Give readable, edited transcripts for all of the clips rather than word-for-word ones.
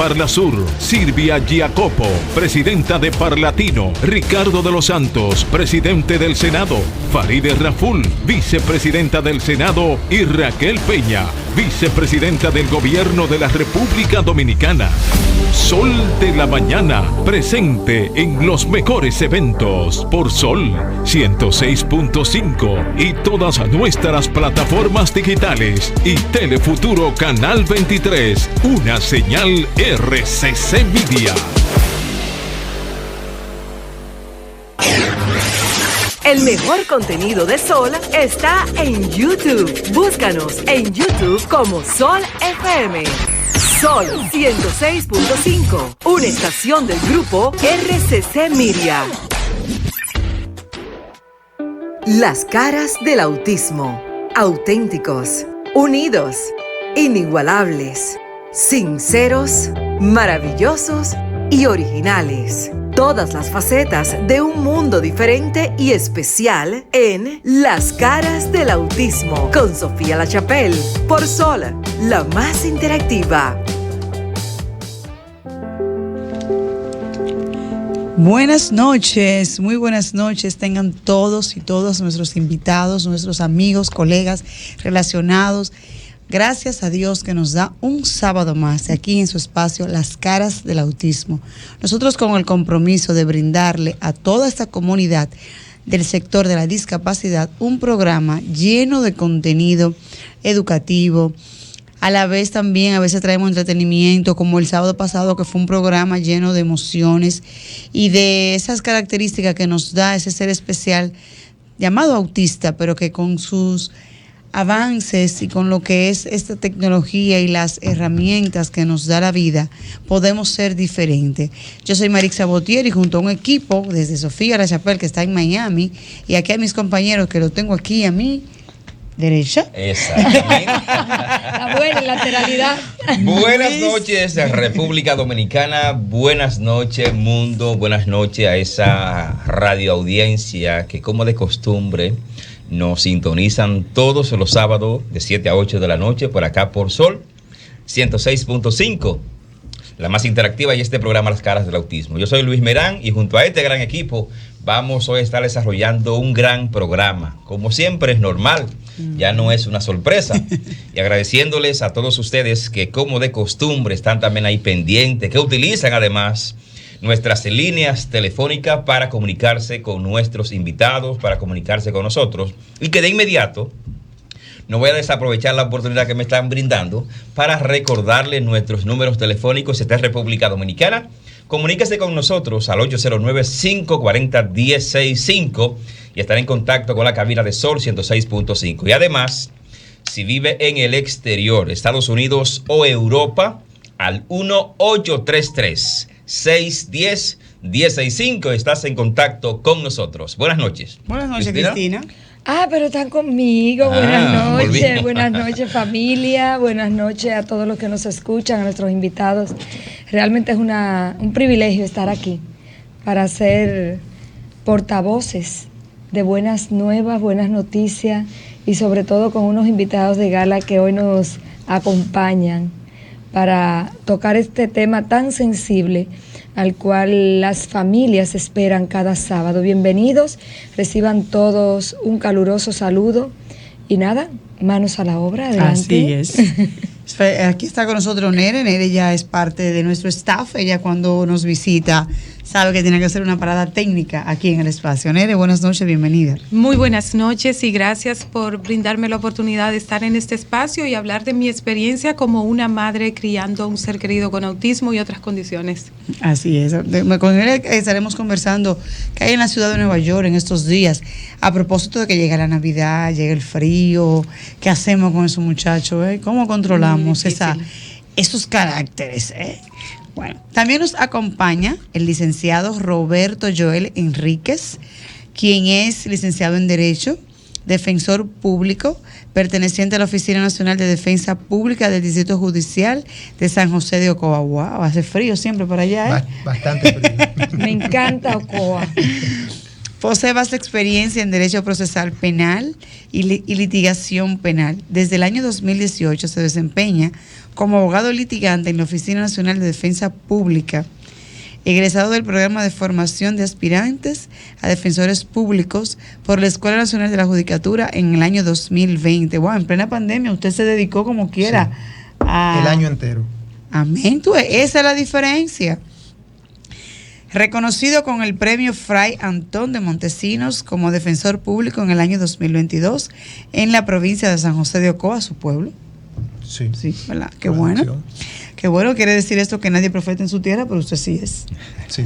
Parlasur, Silvia Giacopo, presidenta de Parlatino, Ricardo de los Santos, presidente del Senado, Farideh Raful, vicepresidenta del Senado, y Raquel Peña, vicepresidenta del Gobierno de la República Dominicana. Sol de la Mañana, presente en los mejores eventos por Sol 106.5 y todas nuestras plataformas digitales y Telefuturo Canal 23, una señal RCC Media. El mejor contenido de Sol está en YouTube. Búscanos en YouTube como Sol FM. Sol 106.5, una estación del grupo RCC Media. Las caras del autismo. Auténticos, unidos, inigualables, sinceros, maravillosos y originales. Todas las facetas de un mundo diferente y especial en Las caras del autismo con Sofía La Chapelle por Sol, la más interactiva. Buenas noches, muy buenas noches tengan todos y todas nuestros invitados, nuestros amigos, colegas, relacionados. Gracias a Dios que nos da un sábado más aquí en su espacio Las caras del autismo. Nosotros con el compromiso de brindarle a toda esta comunidad del sector de la discapacidad un programa lleno de contenido educativo. A la vez también a veces traemos entretenimiento, como el sábado pasado que fue un programa lleno de emociones y de esas características que nos da ese ser especial llamado autista, pero que con sus avances y con lo que es esta tecnología y las herramientas que nos da la vida, podemos ser diferentes. Yo soy Marixa Botier y junto a un equipo desde Sofía La Chapelle que está en Miami y aquí a mis compañeros que lo tengo aquí a mi derecha. Exactamente. La buena lateralidad. Buenas noches, República Dominicana. Buenas noches, mundo. Buenas noches a esa radioaudiencia que, como de costumbre, nos sintonizan todos los sábados de 7 a 8 de la noche por acá por Sol 106.5, la más interactiva y este programa Las caras del autismo. Yo soy Luis Merán y junto a este gran equipo vamos hoy a estar desarrollando un gran programa. Como siempre es normal, ya no es una sorpresa. Y agradeciéndoles a todos ustedes que como de costumbre están también ahí pendientes, que utilizan además nuestras líneas telefónicas para comunicarse con nuestros invitados, para comunicarse con nosotros. Y que de inmediato no voy a desaprovechar la oportunidad que me están brindando para recordarles nuestros números telefónicos. Si está en República Dominicana, comuníquese con nosotros al 809-540-1065 y estar en contacto con la cabina de Sol 106.5. Y además, si vive en el exterior, Estados Unidos o Europa, al 1-833-610-1065. Estás en contacto con nosotros. Buenas noches. Buenas noches, Cristina. Pero están conmigo. Buenas noches familia, buenas noches a todos los que nos escuchan, a nuestros invitados. Realmente es un privilegio estar aquí para ser portavoces de buenas nuevas, buenas noticias y sobre todo con unos invitados de gala que hoy nos acompañan para tocar este tema tan sensible al cual las familias esperan cada sábado. Bienvenidos, reciban todos un caluroso saludo y nada, manos a la obra, adelante. Así es. Aquí está con nosotros Nere. Nere ya es parte de nuestro staff. Ella cuando nos visita sabe que tiene que hacer una parada técnica aquí en el espacio. Nere, buenas noches, bienvenida. Muy buenas noches y gracias por brindarme la oportunidad de estar en este espacio y hablar de mi experiencia como una madre criando a un ser querido con autismo y otras condiciones. Así es. Con Nere estaremos conversando que hay en la ciudad de Nueva York en estos días, a propósito de que llega la Navidad, llega el frío. ¿Qué hacemos con esos muchachos? ¿Cómo controlamos esos caracteres? Bueno, también nos acompaña el licenciado Roberto Joel Enríquez, quien es licenciado en Derecho, defensor público, perteneciente a la Oficina Nacional de Defensa Pública del Distrito Judicial de San José de Ocoa. Wow, hace frío siempre por allá, ¿eh? Bastante frío. Me encanta Ocoa. Posee vasta experiencia en Derecho Procesal Penal y litigación penal. Desde el año 2018 se desempeña como abogado litigante en la Oficina Nacional de Defensa Pública, egresado del programa de formación de aspirantes a defensores públicos por la Escuela Nacional de la Judicatura en el año 2020. Wow, en plena pandemia usted se dedicó como quiera. Sí, el año entero. Amén, esa es la diferencia. Reconocido con el premio Fray Antón de Montesinos como defensor público en el año 2022 en la provincia de San José de Ocoa, su pueblo. Sí. Sí, ¿verdad? Qué bueno. Qué bueno, quiere decir esto que nadie profeta en su tierra, pero usted sí es. Sí.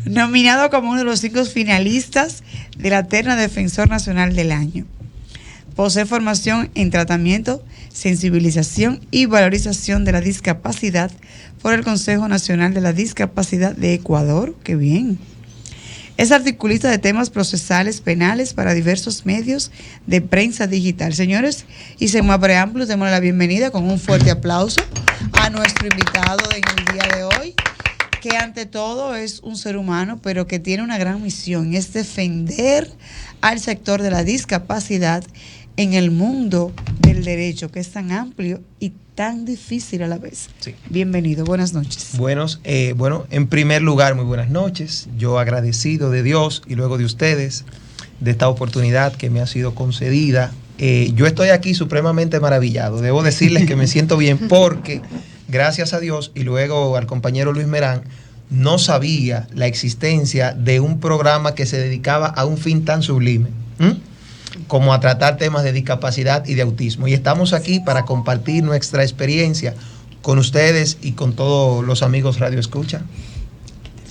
Nominado como uno de los 5 finalistas de la terna Defensor Nacional del Año. Posee formación en tratamiento, sensibilización y valorización de la discapacidad por el Consejo Nacional de la Discapacidad de Ecuador. ¡Qué bien! Es articulista de temas procesales penales para diversos medios de prensa digital. Señores, y sin más preámbulos, démosle la bienvenida con un fuerte aplauso a nuestro invitado en el día de hoy, que ante todo es un ser humano, pero que tiene una gran misión, es defender al sector de la discapacidad en el mundo del derecho, que es tan amplio y tan difícil a la vez. Sí. Bienvenido, buenas noches. Bueno, en primer lugar, muy buenas noches. Yo agradecido de Dios y luego de ustedes, de esta oportunidad que me ha sido concedida. Yo estoy aquí supremamente maravillado. Debo decirles que me siento bien porque, gracias a Dios y luego al compañero Luis Merán, no sabía la existencia de un programa que se dedicaba a un fin tan sublime. Como a tratar temas de discapacidad y de autismo. Y estamos aquí para compartir nuestra experiencia con ustedes y con todos los amigos Radio Escucha.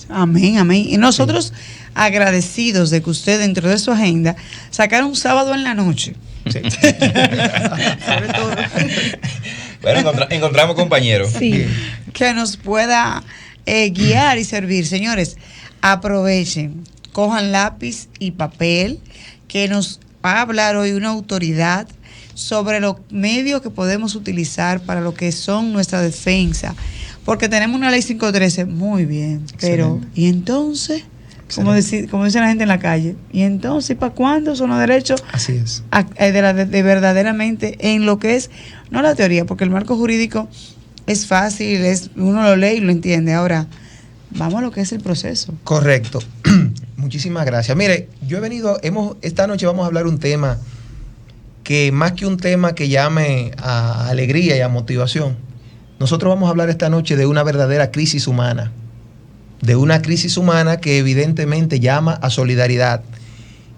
Amén, amén. Y nosotros agradecidos de que usted dentro de su agenda sacara un sábado en la noche. Sí. Sobre todo. Bueno, encontramos compañeros. Sí, que nos pueda guiar y servir. Señores, aprovechen, cojan lápiz y papel, que nos va a hablar hoy una autoridad sobre los medios que podemos utilizar para lo que son nuestra defensa. Porque tenemos una ley 513, muy bien, pero excelente. ¿Y entonces? Como dice la gente en la calle, ¿y entonces para cuándo son los derechos? Así es. De verdaderamente en lo que es, no la teoría, porque el marco jurídico es fácil, uno lo lee y lo entiende. Ahora, vamos a lo que es el proceso. Correcto. Muchísimas gracias. Mire, esta noche vamos a hablar un tema que más que un tema que llame a alegría y a motivación, nosotros vamos a hablar esta noche de una verdadera crisis humana, de una crisis humana que evidentemente llama a solidaridad.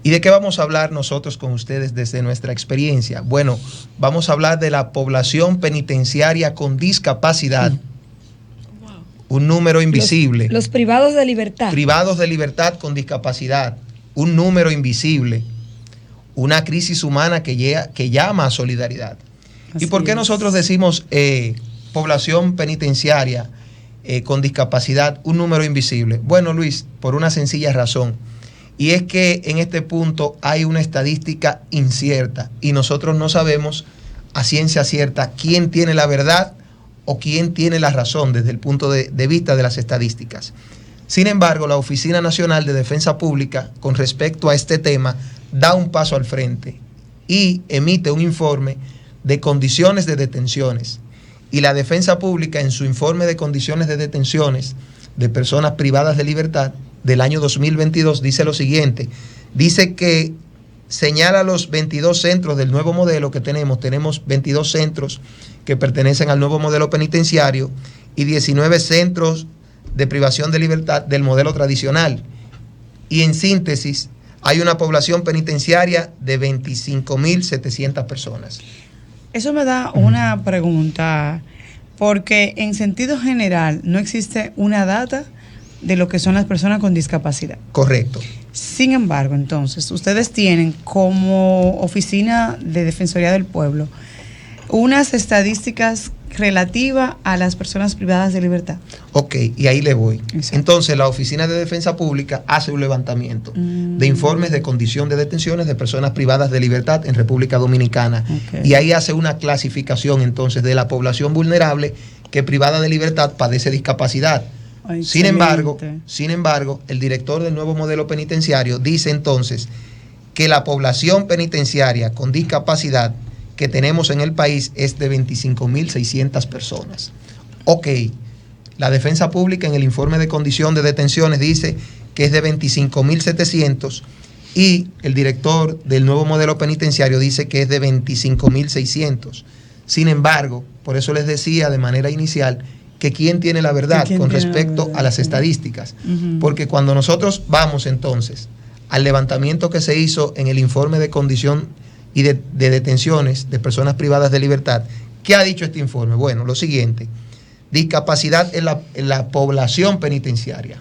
¿Y de qué vamos a hablar nosotros con ustedes desde nuestra experiencia? Bueno, vamos a hablar de la población penitenciaria con discapacidad. Un número invisible. Los privados de libertad. Privados de libertad con discapacidad. Un número invisible. Una crisis humana que llama a solidaridad. Así ¿Y por qué nosotros decimos población penitenciaria con discapacidad, un número invisible? Bueno, Luis, por una sencilla razón. Y es que en este punto hay una estadística incierta y nosotros no sabemos a ciencia cierta quién tiene la verdad o quién tiene la razón desde el punto de vista de las estadísticas. Sin embargo, la Oficina Nacional de Defensa Pública, con respecto a este tema, da un paso al frente y emite un informe de condiciones de detenciones. Y la Defensa Pública, en su informe de condiciones de detenciones de personas privadas de libertad del año 2022, dice lo siguiente. Dice que señala los 22 centros del nuevo modelo que tenemos. Tenemos 22 centros que pertenecen al nuevo modelo penitenciario y 19 centros de privación de libertad del modelo tradicional. Y en síntesis, hay una población penitenciaria de 25.700 personas. Eso me da una pregunta, porque en sentido general no existe una data de lo que son las personas con discapacidad. Correcto. Sin embargo, entonces, ustedes tienen como Oficina de Defensoría del Pueblo unas estadísticas relativas a las personas privadas de libertad. Ok, y ahí le voy. Exacto. Entonces, la Oficina de Defensa Pública hace un levantamiento de informes de condición de detenciones de personas privadas de libertad en República Dominicana. Okay. Y ahí hace una clasificación entonces de la población vulnerable que privada de libertad padece discapacidad. Ay, sin embargo, el director del nuevo modelo penitenciario dice entonces que la población penitenciaria con discapacidad que tenemos en el país es de 25.600 personas. Ok, la defensa pública en el informe de condición de detenciones dice que es de 25.700 y el director del nuevo modelo penitenciario dice que es de 25.600. Sin embargo, por eso les decía de manera inicial que quién tiene la verdad con respecto a las estadísticas. Porque cuando nosotros vamos entonces al levantamiento que se hizo en el informe de condición y de detenciones de personas privadas de libertad, ¿qué ha dicho este informe? Bueno, lo siguiente: discapacidad en la población penitenciaria.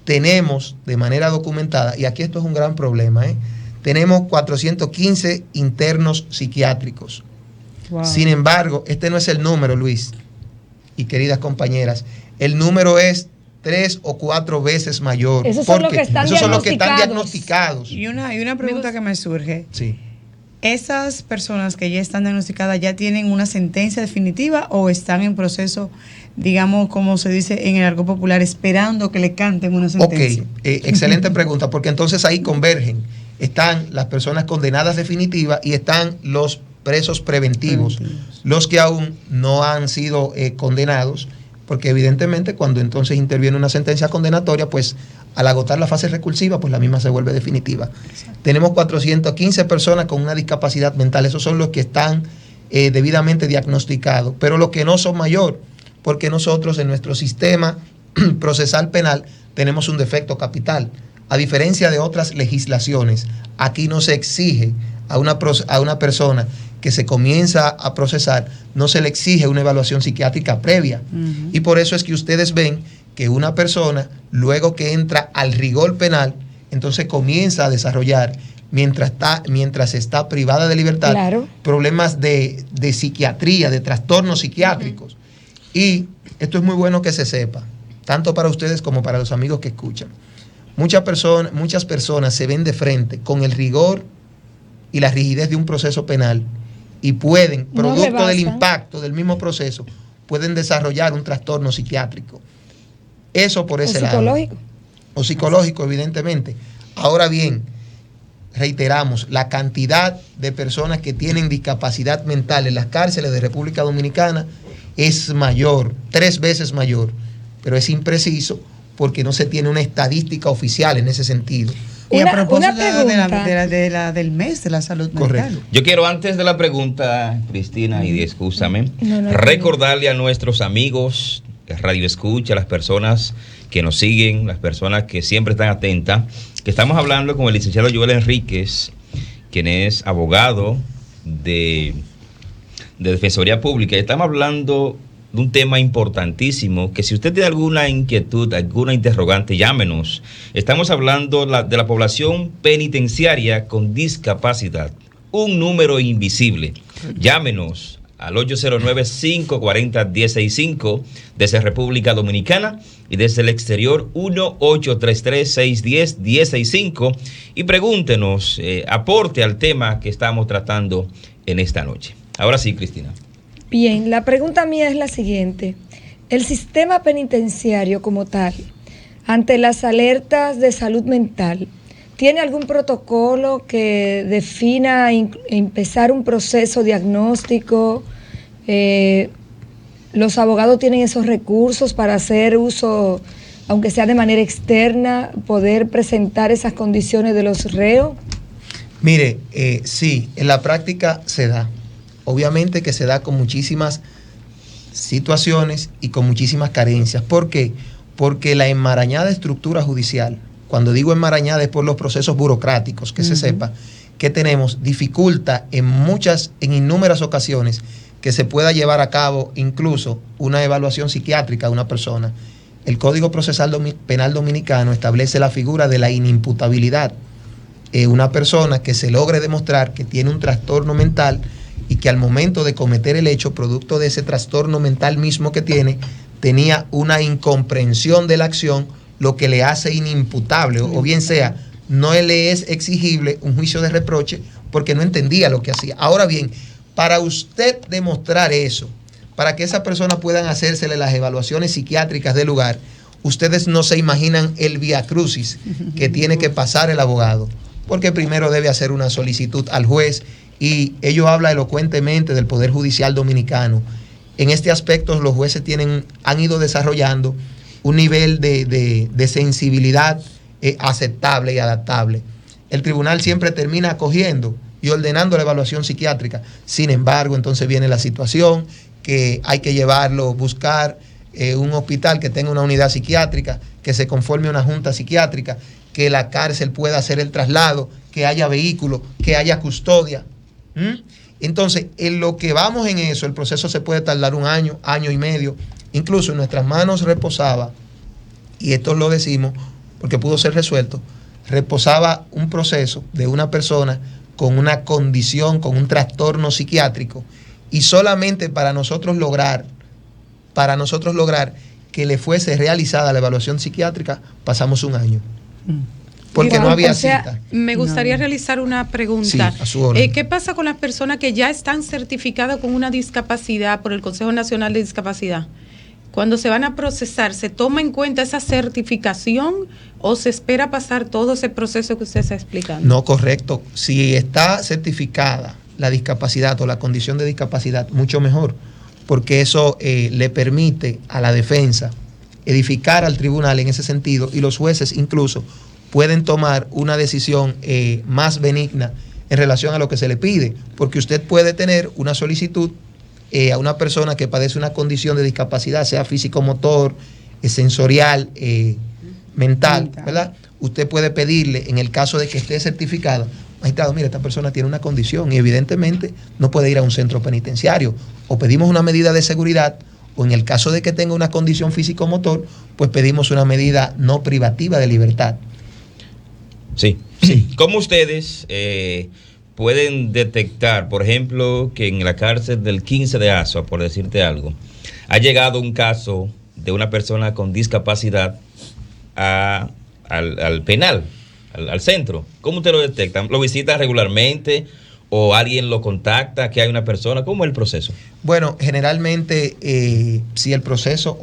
Tenemos de manera documentada, y aquí esto es un gran problema, tenemos 415 internos psiquiátricos. Wow. Sin embargo, este no es el número, Luis y queridas compañeras. El número es 3 o 4 veces mayor. Esos son los que están diagnosticados. Y una pregunta que me surge. Sí. ¿Esas personas que ya están diagnosticadas ya tienen una sentencia definitiva o están en proceso, digamos, como se dice en el argot popular, esperando que le canten una sentencia? Ok, excelente pregunta, porque entonces ahí convergen. Están las personas condenadas definitivas y están los presos preventivos, los que aún no han sido condenados, porque evidentemente cuando entonces interviene una sentencia condenatoria, pues al agotar la fase recursiva, pues la misma se vuelve definitiva. Exacto. Tenemos 415 personas con una discapacidad mental, esos son los que están debidamente diagnosticados, pero los que no son mayor, porque nosotros en nuestro sistema procesal penal tenemos un defecto capital. A diferencia de otras legislaciones, aquí no se exige a una persona que se comienza a procesar, no se le exige una evaluación psiquiátrica previa. Y por eso es que ustedes ven que una persona, luego que entra al rigor penal, entonces comienza a desarrollar, mientras está privada de libertad, claro, problemas de psiquiatría, de trastornos psiquiátricos. Y esto es muy bueno que se sepa, tanto para ustedes como para los amigos que escuchan. Muchas personas se ven de frente con el rigor y la rigidez de un proceso penal y pueden, producto del impacto del mismo proceso, pueden desarrollar un trastorno psiquiátrico. Eso por ese lado. O psicológico, evidentemente. Ahora bien, reiteramos, la cantidad de personas que tienen discapacidad mental en las cárceles de República Dominicana es mayor, 3 veces mayor, pero es impreciso porque no se tiene una estadística oficial en ese sentido. Y a propósito del mes de la salud mental. Correcto. Yo quiero, antes de la pregunta, Cristina, y excúsame, recordarle a nuestros amigos de Radio Escucha, las personas que nos siguen, las personas que siempre están atentas, que estamos hablando con el licenciado Joel Enríquez, quien es abogado de Defensoría Pública. Estamos hablando de un tema importantísimo, que si usted tiene alguna inquietud, alguna interrogante, llámenos. Estamos hablando de la población penitenciaria con discapacidad, un número invisible. Llámenos al 809-540-1065 desde República Dominicana y desde el exterior 1-833-610-1065 y pregúntenos, aporte al tema que estamos tratando en esta noche. Ahora sí, Cristina. Bien, la pregunta mía es la siguiente. El sistema penitenciario como tal, ante las alertas de salud mental, ¿tiene algún protocolo que defina empezar un proceso diagnóstico? ¿Los abogados tienen esos recursos para hacer uso, aunque sea de manera externa, poder presentar esas condiciones de los reos? Mire, sí, en la práctica se da. Obviamente que se da con muchísimas situaciones y con muchísimas carencias. ¿Por qué? Porque la enmarañada estructura judicial, cuando digo enmarañada es por los procesos burocráticos, que se sepa, que tenemos, dificulta en innúmeras ocasiones que se pueda llevar a cabo incluso una evaluación psiquiátrica de una persona. El Código Procesal Penal Dominicano establece la figura de la inimputabilidad. Una persona que se logre demostrar que tiene un trastorno mental y que al momento de cometer el hecho, producto de ese trastorno mental mismo que tiene, tenía una incomprensión de la acción, lo que le hace inimputable, o bien sea, no le es exigible un juicio de reproche porque no entendía lo que hacía. Ahora bien, para usted demostrar eso, para que esa persona puedan hacérsele las evaluaciones psiquiátricas del lugar, ustedes no se imaginan el viacrucis que tiene que pasar el abogado, porque primero debe hacer una solicitud al juez y ello habla elocuentemente del Poder Judicial Dominicano. En este aspecto los jueces han ido desarrollando un nivel de sensibilidad aceptable y adaptable. El tribunal siempre termina acogiendo y ordenando la evaluación psiquiátrica. Sin embargo, entonces viene la situación que hay que llevarlo, buscar un hospital que tenga una unidad psiquiátrica, que se conforme una junta psiquiátrica, que la cárcel pueda hacer el traslado, que haya vehículo, que haya custodia. Entonces, en lo que vamos en eso, el proceso se puede tardar un año, año y medio. Incluso en nuestras manos reposaba, y esto lo decimos porque pudo ser resuelto, reposaba un proceso de una persona con una condición, con un trastorno psiquiátrico, y solamente para nosotros lograr que le fuese realizada la evaluación psiquiátrica, pasamos un año. Porque no había cita. Me gustaría realizar una pregunta. Sí, a su orden. ¿Qué pasa con las personas que ya están certificadas con una discapacidad por el Consejo Nacional de Discapacidad? Cuando se van a procesar, ¿se toma en cuenta esa certificación o se espera pasar todo ese proceso que usted está explicando? No, correcto. Si está certificada la discapacidad o la condición de discapacidad, mucho mejor, porque eso le permite a la defensa edificar al tribunal en ese sentido, y los jueces incluso pueden tomar una decisión más benigna en relación a lo que se le pide, porque usted puede tener una solicitud a una persona que padece una condición de discapacidad, sea físico-motor, sensorial, mental, ¿verdad? Usted puede pedirle, en el caso de que esté certificada, magistrado, mire, esta persona tiene una condición y evidentemente no puede ir a un centro penitenciario, o pedimos una medida de seguridad, o en el caso de que tenga una condición físico-motor, pues pedimos una medida no privativa de libertad. Sí. ¿Cómo ustedes pueden detectar, por ejemplo, que en la cárcel del 15 de Asua, por decirte algo, ha llegado un caso de una persona con discapacidad al penal, al centro? ¿Cómo ustedes lo detectan? ¿Lo visitan regularmente o alguien lo contacta, que hay una persona? ¿Cómo es el proceso? Bueno, generalmente, si el proceso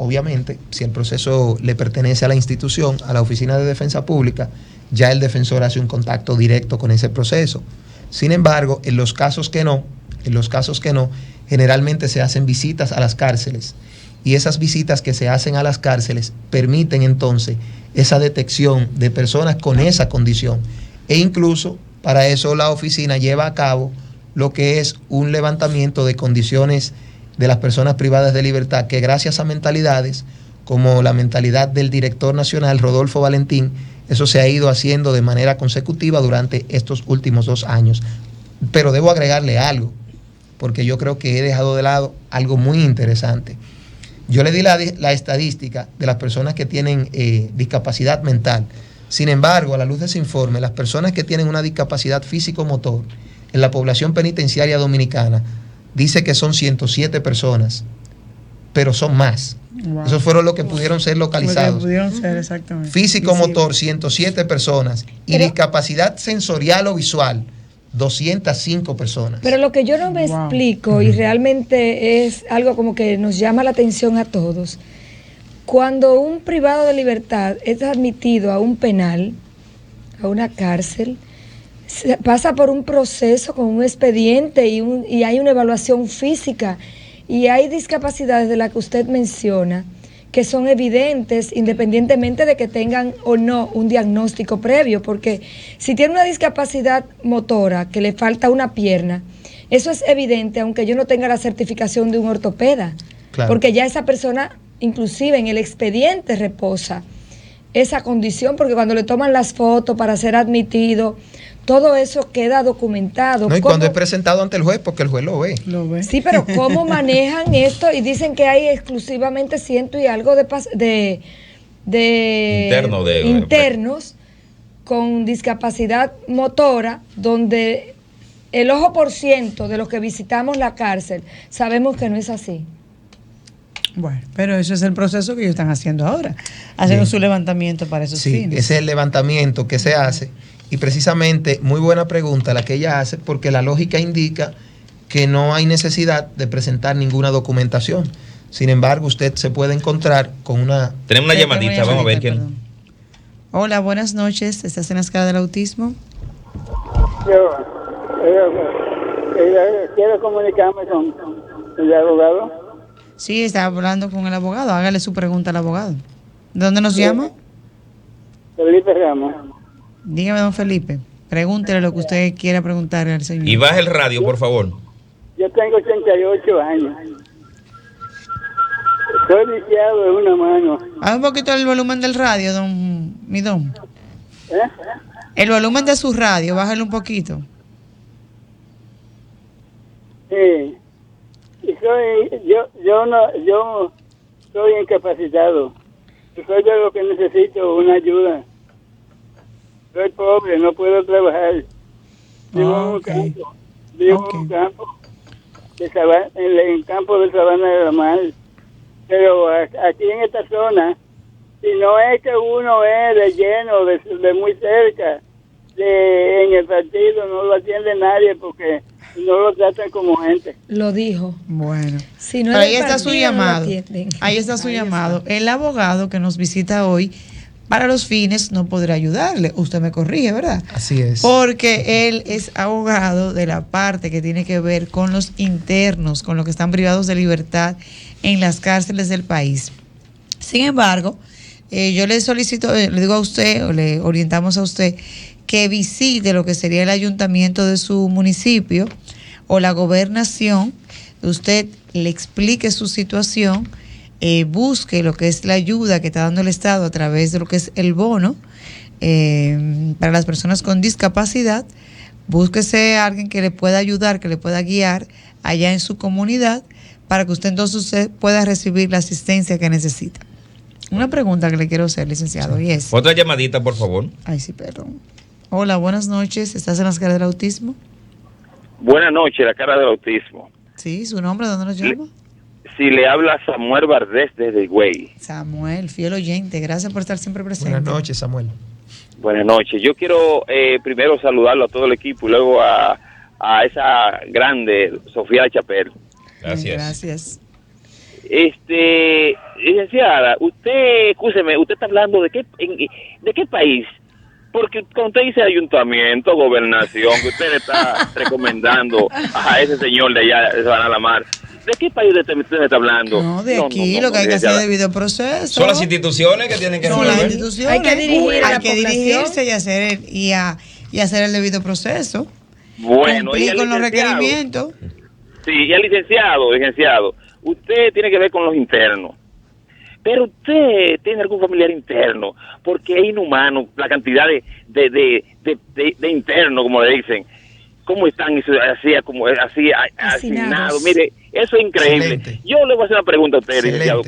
le pertenece a la institución, a la Oficina de Defensa Pública, ya el defensor hace un contacto directo con ese proceso. Sin embargo, en los casos que no, generalmente se hacen visitas a las cárceles, y esas visitas que se hacen a las cárceles permiten entonces esa detección de personas con esa condición, e incluso para eso la oficina lleva a cabo lo que es un levantamiento de condiciones de las personas privadas de libertad, que gracias a mentalidades como la mentalidad del director nacional Rodolfo Valentín, eso se ha ido haciendo de manera consecutiva durante estos últimos 2 años. Pero debo agregarle algo, porque yo creo que he dejado de lado algo muy interesante. Yo le di la estadística de las personas que tienen discapacidad mental. Sin embargo, a la luz de ese informe, las personas que tienen una discapacidad físico-motor en la población penitenciaria dominicana, dice que son 107 personas, pero son más. Wow. Esos fueron los que pudieron ser localizados. Pudieron ser, exactamente. Físico-motor, 107 personas. Y discapacidad sensorial o visual, 205 personas. Pero lo que yo no me explico, y realmente es algo como que nos llama la atención a todos, cuando un privado de libertad es admitido a un penal, a una cárcel, pasa por un proceso con un expediente y hay una evaluación física, y hay discapacidades de las que usted menciona que son evidentes independientemente de que tengan o no un diagnóstico previo, porque si tiene una discapacidad motora que le falta una pierna, eso es evidente aunque yo no tenga la certificación de un ortopeda, claro, porque ya esa persona inclusive en el expediente reposa esa condición, porque cuando le toman las fotos para ser admitido, todo eso queda documentado. No, y cuando es presentado ante el juez, porque el juez lo ve. Sí, pero ¿cómo manejan esto? Y dicen que hay exclusivamente 100 y algo de internos con discapacidad motora, donde el ojo por ciento de los que visitamos la cárcel sabemos que no es así. Bueno, pero eso es el proceso que ellos están haciendo ahora, haciendo su levantamiento para esos fines. Sí, ese es el levantamiento que se hace. Y precisamente, muy buena pregunta la que ella hace, porque la lógica indica que no hay necesidad de presentar ninguna documentación. Sin embargo, usted se puede encontrar con una... Tenemos una llamadita, vamos a ver quién... Hola, buenas noches. ¿Estás en la escala del autismo? quiero comunicarme con el abogado. Sí, está hablando con el abogado. Hágale su pregunta al abogado. ¿De dónde nos llama? Felipe Ramos. Dígame, don Felipe. Pregúntele lo que usted quiera preguntarle al señor. Y baje el radio, por favor. Yo tengo 88 años. Estoy lisiado de una mano. Haga un poquito el volumen del radio, don Midón. El volumen de su radio, bájale un poquito. Sí. Y yo soy incapacitado. Soy de lo que necesito una ayuda. Soy pobre, no puedo trabajar. Vivo en un campo. Vivo en un campo. En el campo de Sabana de la Mar. Pero aquí en esta zona, si no es que uno es de lleno, de muy cerca, en el partido no lo atiende nadie porque no lo tratan como gente. Lo dijo. Bueno. Si no pero ahí es está su llamado. Ahí está su llamado. El abogado que nos visita hoy, para los fines, no podrá ayudarle. Usted me corrige, ¿verdad? Así es. Porque él es abogado de la parte que tiene que ver con los internos, con los que están privados de libertad en las cárceles del país. Sin embargo, yo le solicito, le digo a usted, o le orientamos a usted, que visite lo que sería el ayuntamiento de su municipio o la gobernación. Usted le explique su situación, busque lo que es la ayuda que está dando el Estado a través de lo que es el bono para las personas con discapacidad. Búsquese a alguien que le pueda ayudar, que le pueda guiar allá en su comunidad para que usted pueda recibir la asistencia que necesita. Una pregunta que le quiero hacer, licenciado, y es... Otra llamadita, por favor. Ay, sí, perdón. Hola, buenas noches. ¿Estás en las caras del autismo? Buenas noches, la cara del autismo. Sí, ¿su nombre? ¿Dónde nos llama? Si le habla Samuel Bardés desde Higüey. Samuel, fiel oyente. Gracias por estar siempre presente. Buenas noches, Samuel. Buenas noches. Yo quiero primero saludarlo a todo el equipo y luego a esa grande Sofía Chapel. Gracias. Gracias. Licenciada, escúcheme, usted está hablando de qué país, porque cuando usted dice ayuntamiento, gobernación, que usted le está recomendando a ese señor de allá de Sabana de la Mar, ¿de qué país usted está hablando? No, de aquí lo que hay que hacer es debido proceso. Son las instituciones que tienen que Son las instituciones. Hay que dirigirse y hacer el debido proceso. Bueno, cumplir con los requerimientos. Sí, y el licenciado, usted tiene que ver con los internos. Pero usted tiene algún familiar interno, porque es inhumano la cantidad de internos, como le dicen. ¿Cómo están así asignados? Mire, eso es increíble. Excelente. Yo le voy a hacer una pregunta a usted, licenciado.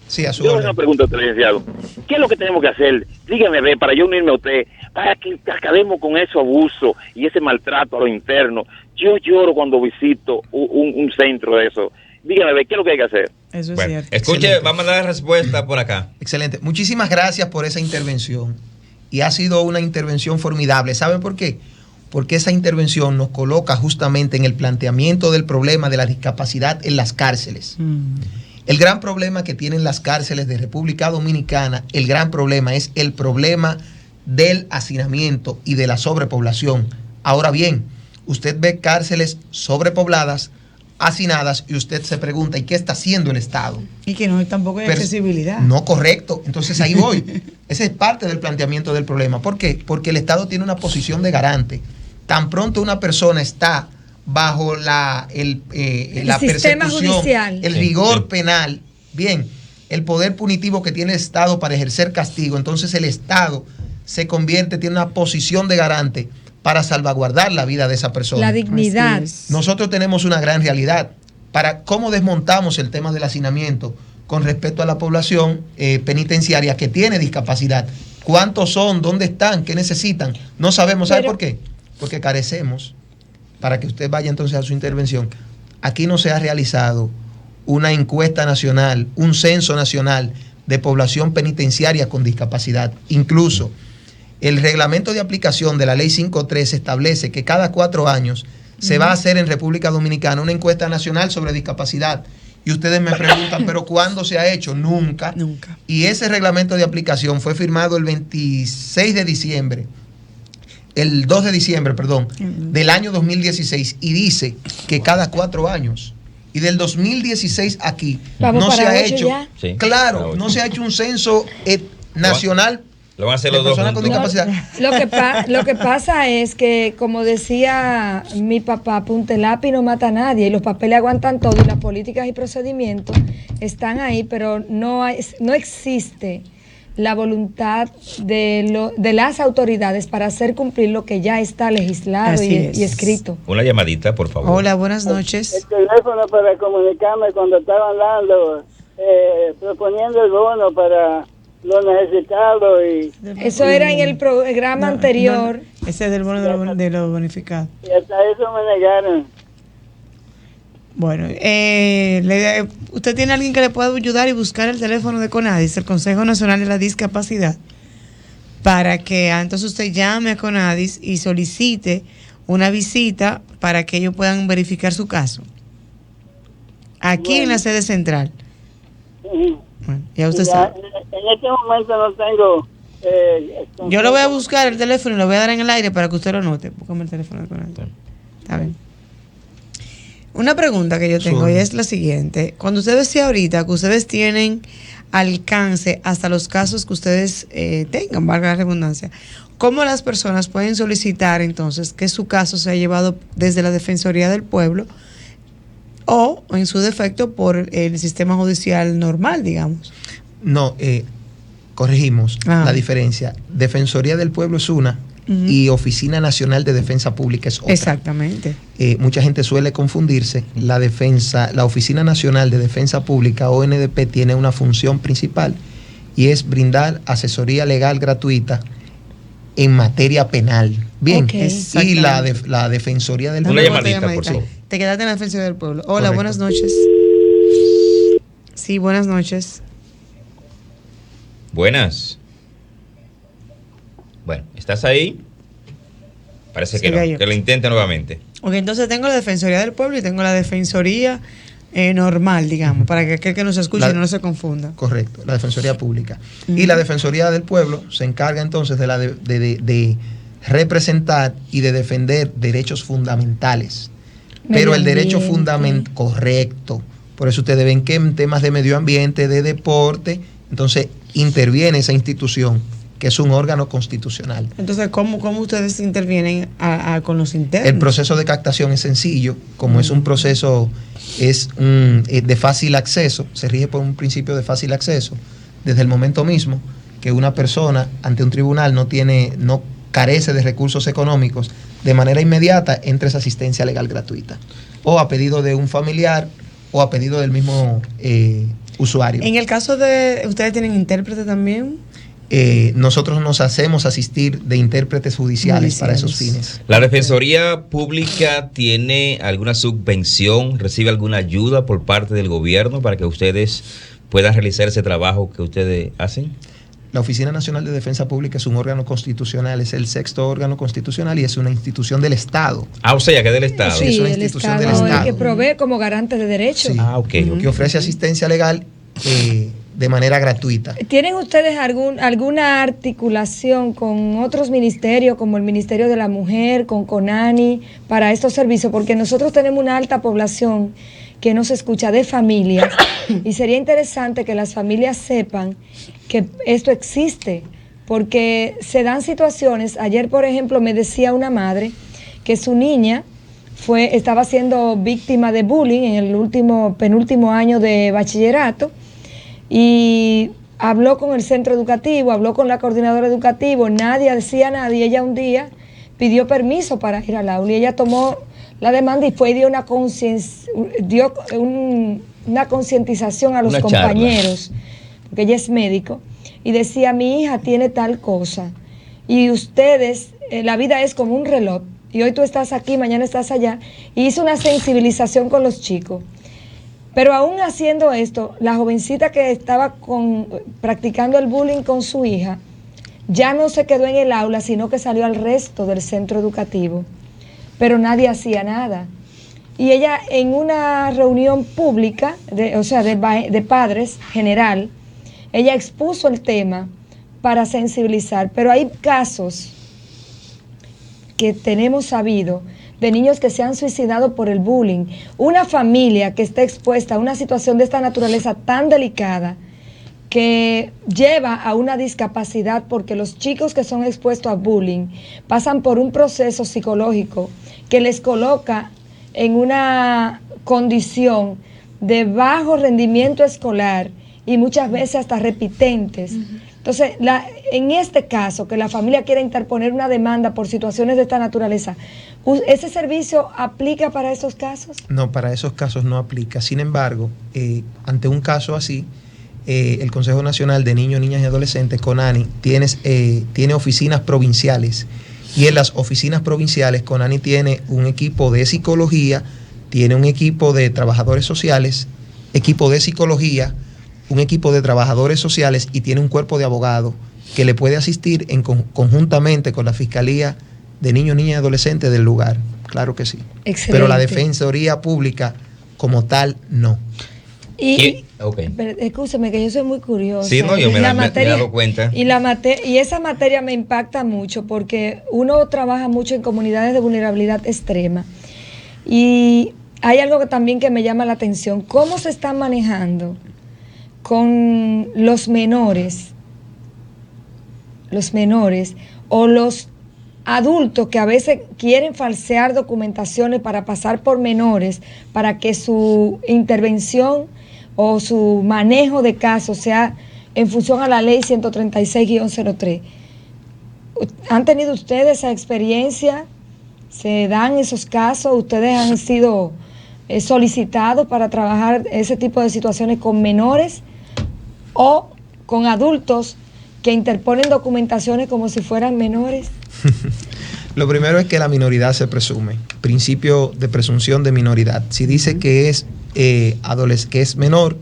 Sí, a su Yo le voy a hacer una pregunta a usted, licenciado. ¿Qué es lo que tenemos que hacer? Dígame, para yo unirme a usted, para que acabemos con ese abuso y ese maltrato a los internos. Yo lloro cuando visito un centro de eso. Dígame, ¿qué es lo que hay que hacer? Eso es Bueno, cierto. escuche, Excelente. vamos a dar la respuesta por acá. Excelente. Muchísimas gracias por esa intervención. Y ha sido una intervención formidable. ¿Saben por qué? Porque esa intervención nos coloca justamente en el planteamiento del problema de la discapacidad en las cárceles. El gran problema que tienen las cárceles de República Dominicana, el gran problema es el problema del hacinamiento y de la sobrepoblación. Ahora bien, usted ve cárceles sobrepobladas, hacinadas, y usted se pregunta, ¿y qué está haciendo el Estado? Y que no tampoco hay accesibilidad. No, correcto. Entonces ahí voy. Ese es parte del planteamiento del problema. ¿Por qué? Porque el Estado tiene una posición de garante. Tan pronto una persona está bajo la sistema persecución, judicial, el rigor penal, bien, el poder punitivo que tiene el Estado para ejercer castigo, entonces el Estado se convierte, tiene una posición de garante para salvaguardar la vida de esa persona. la dignidad. Nosotros tenemos una gran realidad para cómo desmontamos el tema del hacinamiento con respecto a la población penitenciaria que tiene discapacidad. ¿Cuántos son? ¿Dónde están? ¿Qué necesitan? No sabemos. ¿Sabe por qué? Porque carecemos. Para que usted vaya entonces a su intervención. Aquí no se ha realizado una encuesta nacional, un censo nacional de población penitenciaria con discapacidad. Incluso el reglamento de aplicación de la ley 5.3 establece que cada 4 años se va a hacer en República Dominicana una encuesta nacional sobre discapacidad. Y ustedes me preguntan, ¿pero cuándo se ha hecho? Nunca. Nunca. Y ese reglamento de aplicación fue firmado el 26 de diciembre el 2 de diciembre, perdón, del año 2016 y dice que cada 4 años. Y del 2016 aquí no se ha hecho, claro, no se ha hecho un censo nacional. Lo van a hacer los dos juntos. Lo que pasa es que, como decía mi papá, punta el lápiz no mata a nadie, y los papeles aguantan todo, y las políticas y procedimientos están ahí, pero no existe la voluntad de las autoridades para hacer cumplir lo que ya está legislado y escrito. Una llamadita, por favor. Hola, buenas noches. El teléfono para comunicarme cuando estaban dando, proponiendo el bono para los necesitados. Eso era en el programa anterior. Ese es del bono de los bonificados. Y hasta eso me negaron. Bueno, ¿usted tiene alguien que le pueda ayudar y buscar el teléfono de CONADIS, el Consejo Nacional de la Discapacidad, para que entonces usted llame a CONADIS y solicite una visita para que ellos puedan verificar su caso? Aquí en la sede central. Bueno, ya usted sabe. En este momento no tengo... yo lo voy a buscar el teléfono y lo voy a dar en el aire para que usted lo note. Búscame el teléfono de CONADIS. Está bien. Una pregunta que yo tengo y es la siguiente. Cuando usted decía ahorita que ustedes tienen alcance hasta los casos que ustedes tengan, valga la redundancia, ¿cómo las personas pueden solicitar entonces que su caso sea llevado desde la Defensoría del Pueblo o, en su defecto, por el sistema judicial normal, digamos? No, corregimos la diferencia. Defensoría del Pueblo es una, y Oficina Nacional de Defensa Pública es otra. Exactamente. Mucha gente suele confundirse. La Oficina Nacional de Defensa Pública, ONDP, tiene una función principal y es brindar asesoría legal gratuita en materia penal. Bien, y la Defensoría del Pueblo. Una llamadita, por favor. Te quedaste en la Defensoría del Pueblo. Hola, correcto. Buenas noches. Sí, buenas noches. Buenas. Bueno, ¿estás ahí? Parece que no, que lo intente nuevamente. Ok, entonces tengo la Defensoría del Pueblo y tengo la Defensoría normal, digamos, para que aquel que nos escuche no se confunda. Correcto, la Defensoría Pública. Y la Defensoría del Pueblo se encarga entonces de representar y de defender derechos fundamentales. Pero el derecho fundamental, correcto. Por eso ustedes ven que en temas de medio ambiente, de deporte, entonces interviene esa institución, que es un órgano constitucional. Entonces, ¿cómo ustedes intervienen con los internos? El proceso de captación es sencillo, como es un proceso de fácil acceso, se rige por un principio de fácil acceso, desde el momento mismo que una persona ante un tribunal no carece de recursos económicos, de manera inmediata entra esa asistencia legal gratuita, o a pedido de un familiar, o a pedido del mismo usuario. En el caso de, ¿ustedes tienen intérprete también? Nosotros nos hacemos asistir de intérpretes judiciales para esos fines. ¿La Defensoría Pública tiene alguna subvención, recibe alguna ayuda por parte del gobierno para que ustedes puedan realizar ese trabajo que ustedes hacen? La Oficina Nacional de Defensa Pública es un órgano constitucional, es el 6º órgano constitucional y es una institución del Estado. O sea, que es del Estado. Sí, es una institución del Estado. Que provee como garante de derechos. Sí, que ofrece asistencia legal de manera gratuita. ¿Tienen ustedes alguna articulación con otros ministerios, como el Ministerio de la Mujer, con CONANI, para estos servicios? Porque nosotros tenemos una alta población que nos escucha de familias y sería interesante que las familias sepan que esto existe, porque se dan situaciones. Ayer, por ejemplo, me decía una madre que su niña estaba siendo víctima de bullying en el penúltimo año de bachillerato, y habló con el centro educativo, habló con la coordinadora educativa, nadie decía nada, y ella un día pidió permiso para ir al aula y ella tomó la demanda y fue y dio una concientización a los compañeros, porque ella es médico, y decía: mi hija tiene tal cosa, y ustedes, la vida es como un reloj, y hoy tú estás aquí, mañana estás allá, y hizo una sensibilización con los chicos. Pero aún haciendo esto, la jovencita que estaba practicando el bullying con su hija, ya no se quedó en el aula, sino que salió al resto del centro educativo. Pero nadie hacía nada. Y ella, en una reunión pública, de padres general, ella expuso el tema para sensibilizar. Pero hay casos que tenemos sabido de niños que se han suicidado por el bullying. Una familia que está expuesta a una situación de esta naturaleza tan delicada que lleva a una discapacidad, porque los chicos que son expuestos a bullying pasan por un proceso psicológico que les coloca en una condición de bajo rendimiento escolar y muchas veces hasta repitentes. Entonces, en este caso, que la familia quiera interponer una demanda por situaciones de esta naturaleza, ¿ese servicio aplica para esos casos? No, para esos casos no aplica. Sin embargo, ante un caso así, el Consejo Nacional de Niños, Niñas y Adolescentes, CONANI, tiene oficinas provinciales. Y en las oficinas provinciales, CONANI tiene un equipo de psicología, tiene un equipo de trabajadores sociales, equipo de psicología, un equipo de trabajadores sociales y tiene un cuerpo de abogados que le puede asistir conjuntamente con la Fiscalía de Niños, Niñas y Adolescentes del lugar. Claro que sí. Excelente. Pero la Defensoría Pública como tal, no. Escúcheme que yo soy muy curiosa. Sí, no, yo me he dado cuenta. Y esa materia me impacta mucho porque uno trabaja mucho en comunidades de vulnerabilidad extrema. Y hay algo que también que me llama la atención. ¿Cómo se están manejando con los menores o los adultos que a veces quieren falsear documentaciones para pasar por menores, para que su intervención o su manejo de casos sea en función a la ley 136-03? ¿Han tenido ustedes esa experiencia? ¿Se dan esos casos? ¿Ustedes han sido solicitados para trabajar ese tipo de situaciones con menores o con adultos que interponen documentaciones como si fueran menores? Lo primero es que la minoridad se presume, principio de presunción de minoridad. Si dice que es que es menor,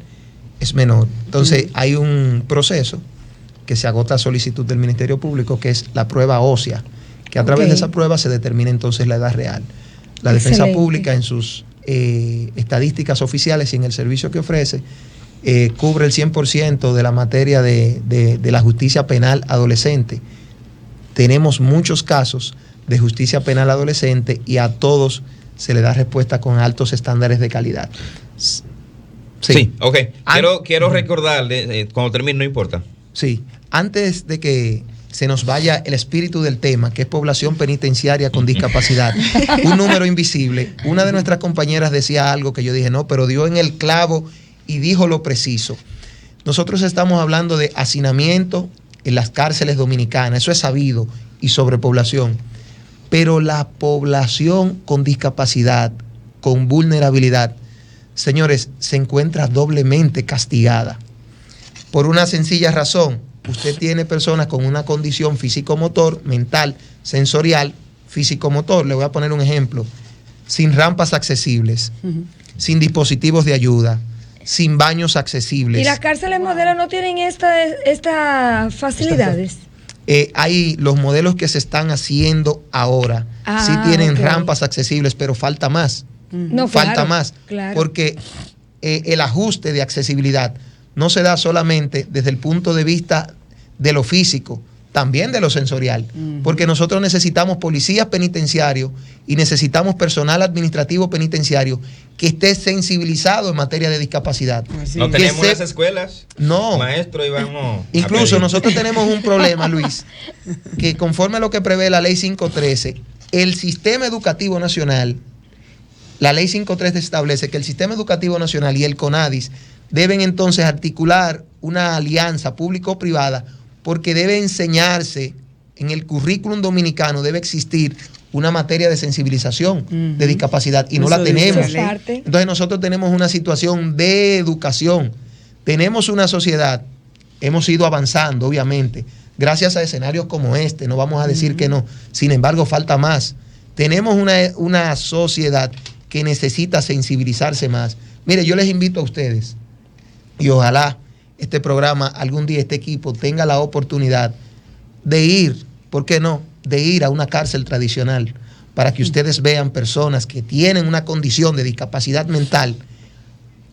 es menor. Entonces hay un proceso que se agota a solicitud del Ministerio Público, que es la prueba ósea, que a través de esa prueba se determina entonces la edad real. La Defensa Pública en sus estadísticas oficiales y en el servicio que ofrece cubre el 100% de la materia de la justicia penal adolescente. Tenemos muchos casos de justicia penal adolescente y a todos se le da respuesta con altos estándares de calidad. Sí, ok. Quiero recordarle, cuando termine, no importa. Sí, antes de que se nos vaya el espíritu del tema, que es población penitenciaria con discapacidad, un número invisible. Una de nuestras compañeras decía algo que yo dije, no, pero dio en el clavo y dijo lo preciso. Nosotros estamos hablando de hacinamiento en las cárceles dominicanas, eso es sabido, y sobrepoblación. Pero la población con discapacidad, con vulnerabilidad, señores, se encuentra doblemente castigada. Por una sencilla razón, usted tiene personas con una condición físico-motor, mental, sensorial, físico-motor. Le voy a poner un ejemplo. Sin rampas accesibles, sin dispositivos de ayuda, sin baños accesibles. ¿Y las cárceles modelos no tienen estas facilidades? Hay los modelos que se están haciendo ahora. Sí tienen rampas accesibles, pero falta más. No, falta más. Claro. Porque el ajuste de accesibilidad no se da solamente desde el punto de vista de lo físico, también de lo sensorial, porque nosotros necesitamos policías penitenciarios y necesitamos personal administrativo penitenciario que esté sensibilizado en materia de discapacidad. No tenemos unas escuelas. No. Maestro, íbamos. Incluso nosotros tenemos un problema, Luis, que conforme a lo que prevé la ley 513, el sistema educativo nacional, la ley 513 establece que el sistema educativo nacional y el CONADIS deben entonces articular una alianza público-privada, porque debe enseñarse en el currículum dominicano, debe existir una materia de sensibilización de discapacidad y no la tenemos. Entonces nosotros tenemos una situación de educación. Tenemos una sociedad, hemos ido avanzando, obviamente, gracias a escenarios como este, no vamos a decir que no. Sin embargo, falta más. Tenemos una sociedad que necesita sensibilizarse más. Mire, yo les invito a ustedes, y ojalá este programa, algún día este equipo tenga la oportunidad de ir, ¿por qué no?, de ir a una cárcel tradicional para que ustedes vean personas que tienen una condición de discapacidad mental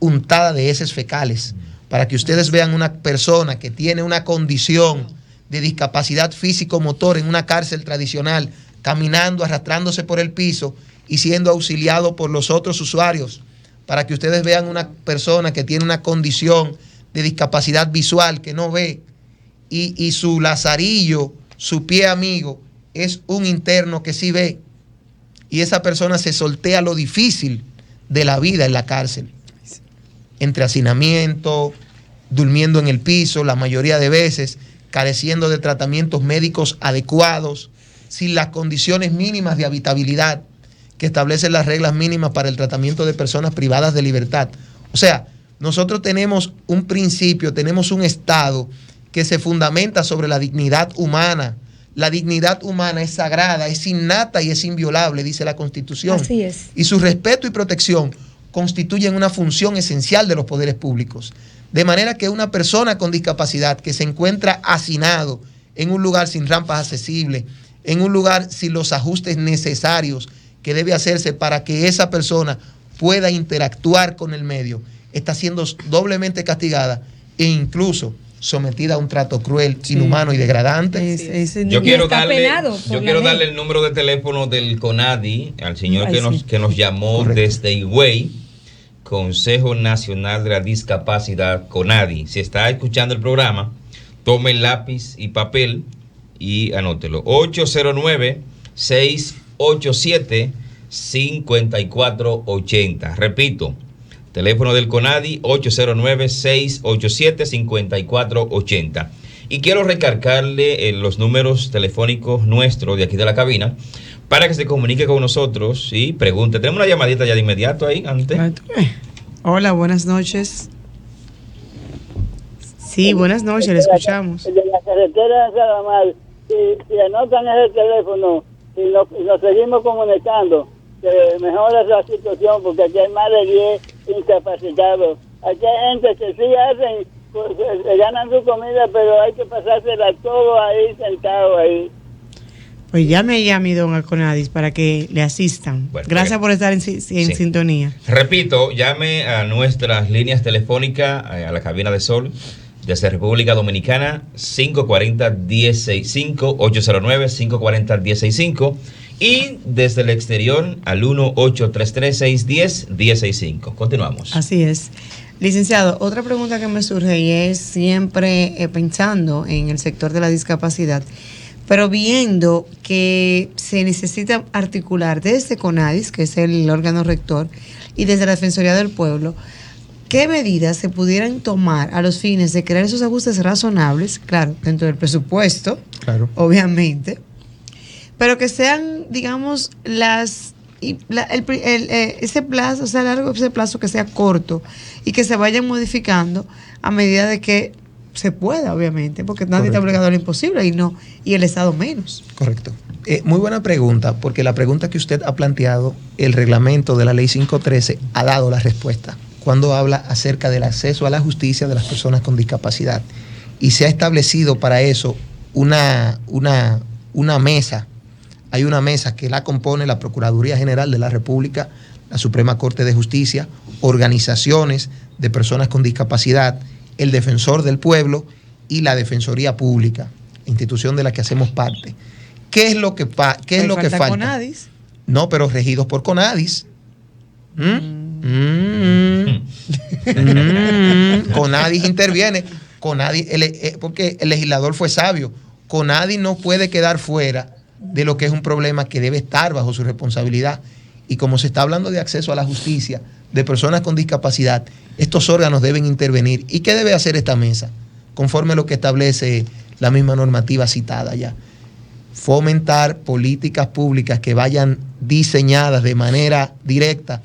untada de heces fecales, para que ustedes vean una persona que tiene una condición de discapacidad físico-motor en una cárcel tradicional caminando, arrastrándose por el piso y siendo auxiliado por los otros usuarios, para que ustedes vean una persona que tiene una condición de discapacidad visual, que no ve, y su lazarillo, su pie amigo, es un interno que sí ve, y esa persona se sortea lo difícil de la vida en la cárcel, entre hacinamiento, durmiendo en el piso la mayoría de veces, careciendo de tratamientos médicos adecuados, sin las condiciones mínimas de habitabilidad que establecen las reglas mínimas para el tratamiento de personas privadas de libertad. O sea, nosotros tenemos un principio, tenemos un Estado que se fundamenta sobre la dignidad humana. La dignidad humana es sagrada, es innata y es inviolable, dice la Constitución. Así es. Y su respeto y protección constituyen una función esencial de los poderes públicos. De manera que una persona con discapacidad que se encuentra hacinado en un lugar sin rampas accesibles, en un lugar sin los ajustes necesarios que debe hacerse para que esa persona pueda interactuar con el medio, está siendo doblemente castigada e incluso sometida a un trato cruel, inhumano y degradante. Yo quiero darle el número de teléfono del CONADI al señor que nos llamó. Correcto. Desde Higüey, Consejo Nacional de la Discapacidad, CONADI. Si está escuchando el programa, tome lápiz y papel y anótelo. 809-687-5480. Repito, teléfono del CONADI, 809-687-5480. Y quiero recargarle los números telefónicos nuestros de aquí de la cabina para que se comunique con nosotros y pregunte. Tenemos una llamadita ya de inmediato ahí, antes. Hola, buenas noches. Sí, buenas noches, le escuchamos. De la carretera de Salamar, si anotan ese teléfono y nos seguimos comunicando, que mejora la situación, porque aquí hay más de 10 incapacitados. Aquí hay gente que sí hacen, pues, ganan su comida, pero hay que pasársela todo ahí, sentado ahí. Pues llame ahí a mi don al CONADIS para que le asistan. Bueno, gracias por estar en sintonía. Repito, llame a nuestras líneas telefónicas, a la cabina de Sol, desde República Dominicana, 540-1065, 809-540-1065, y desde el exterior al 1-833-610-1065. Continuamos. Así es. Licenciado, otra pregunta que me surge y es siempre pensando en el sector de la discapacidad, pero viendo que se necesita articular desde CONADIS, que es el órgano rector, y desde la Defensoría del Pueblo, ¿qué medidas se pudieran tomar a los fines de crear esos ajustes razonables, claro, dentro del presupuesto, claro, obviamente, pero que sean, digamos, ese plazo, o sea, largo, ese plazo que sea corto y que se vayan modificando a medida de que se pueda, obviamente, porque nadie está obligado a lo imposible y el Estado menos. Correcto. Muy buena pregunta, porque la pregunta que usted ha planteado, el reglamento de la Ley 513 ha dado la respuesta cuando habla acerca del acceso a la justicia de las personas con discapacidad. Y se ha establecido para eso una mesa. Hay una mesa que la compone la Procuraduría General de la República, la Suprema Corte de Justicia, organizaciones de personas con discapacidad, el Defensor del Pueblo y la Defensoría Pública, institución de la que hacemos parte. ¿Qué es lo que falta? CONADIS? No, pero regidos por CONADIS. CONADIS interviene. CONADIS, porque el legislador fue sabio. CONADIS no puede quedar fuera de lo que es un problema que debe estar bajo su responsabilidad. Y como se está hablando de acceso a la justicia de personas con discapacidad, estos órganos deben intervenir. ¿Y qué debe hacer esta mesa? Conforme a lo que establece la misma normativa citada ya. Fomentar políticas públicas que vayan diseñadas de manera directa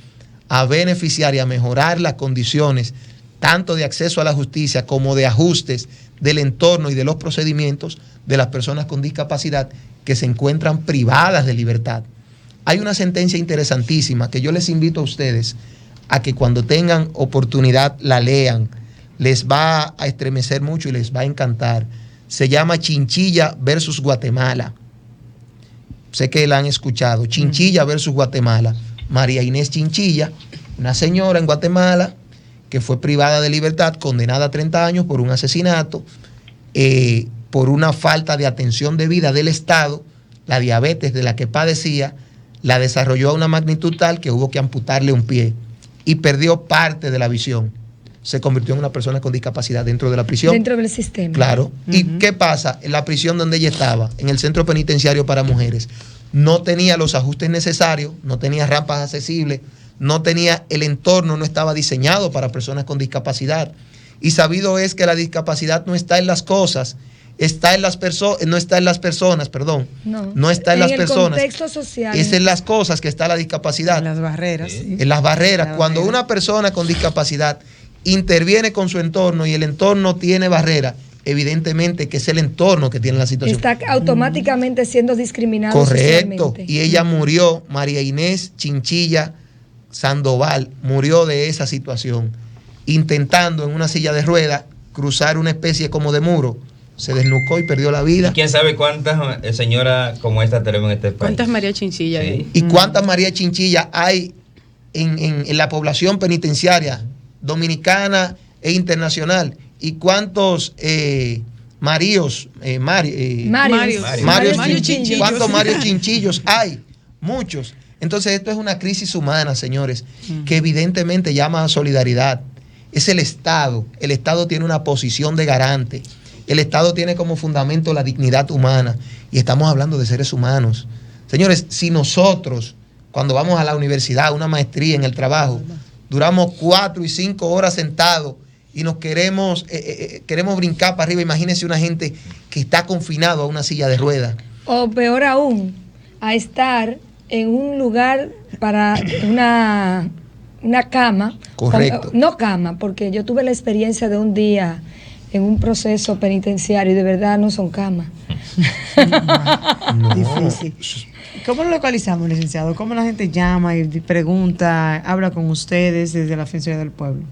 a beneficiar y a mejorar las condiciones tanto de acceso a la justicia como de ajustes del entorno y de los procedimientos de las personas con discapacidad que se encuentran privadas de libertad. Hay una sentencia interesantísima que yo les invito a ustedes a que cuando tengan oportunidad la lean. Les va a estremecer mucho y les va a encantar. Se llama Chinchilla versus Guatemala. Sé que la han escuchado. Chinchilla versus Guatemala. María Inés Chinchilla, una señora en Guatemala que fue privada de libertad, condenada a 30 años por un asesinato, por una falta de atención debida del Estado. la diabetes de la que padecía, la desarrolló a una magnitud tal que hubo que amputarle un pie y perdió parte de la visión. Se convirtió en una persona con discapacidad dentro de la prisión. Dentro del sistema. Claro. ¿Y qué pasa? En la prisión donde ella estaba, en el centro penitenciario para mujeres, no tenía los ajustes necesarios, no tenía rampas accesibles, no tenía el entorno, no estaba diseñado para personas con discapacidad. Y sabido es que la discapacidad no está en las cosas, está en las personas, no está en las personas, perdón. No está en las personas. En el contexto social. Es en las cosas que está la discapacidad. En las barreras. Sí. En las barreras. Cuando una persona con discapacidad interviene con su entorno y el entorno tiene barrera, evidentemente que es el entorno que tiene la situación. Está automáticamente siendo discriminado. Correcto. Socialmente. Y ella murió, María Inés Chinchilla Sandoval, murió de esa situación, intentando en una silla de ruedas cruzar una especie como de muro. Se desnucó y perdió la vida. ¿Y quién sabe cuántas señoras como esta tenemos en este país? ¿Cuántas María Chinchilla hay? ¿Y cuántas María Chinchilla hay en la población penitenciaria dominicana e internacional? ¿Y cuántos Marios Chinchillos? ¿Cuántos Marios Chinchillos hay? Muchos. Entonces esto es una crisis humana, señores, que evidentemente llama a solidaridad. Es el Estado. El Estado tiene una posición de garante. El Estado tiene como fundamento la dignidad humana. Y estamos hablando de seres humanos. Señores, si nosotros, cuando vamos a la universidad, una maestría en el trabajo, duramos 4 y 5 horas sentados y nos queremos brincar para arriba, imagínense una gente que está confinado a una silla de ruedas. O peor aún, a estar en un lugar para una cama. Correcto. No cama, porque yo tuve la experiencia de un día en un proceso penitenciario y de verdad no son camas. No. Difícil. ¿Cómo lo localizamos, licenciado? ¿Cómo la gente llama y pregunta, habla con ustedes desde la Defensoría del Pueblo?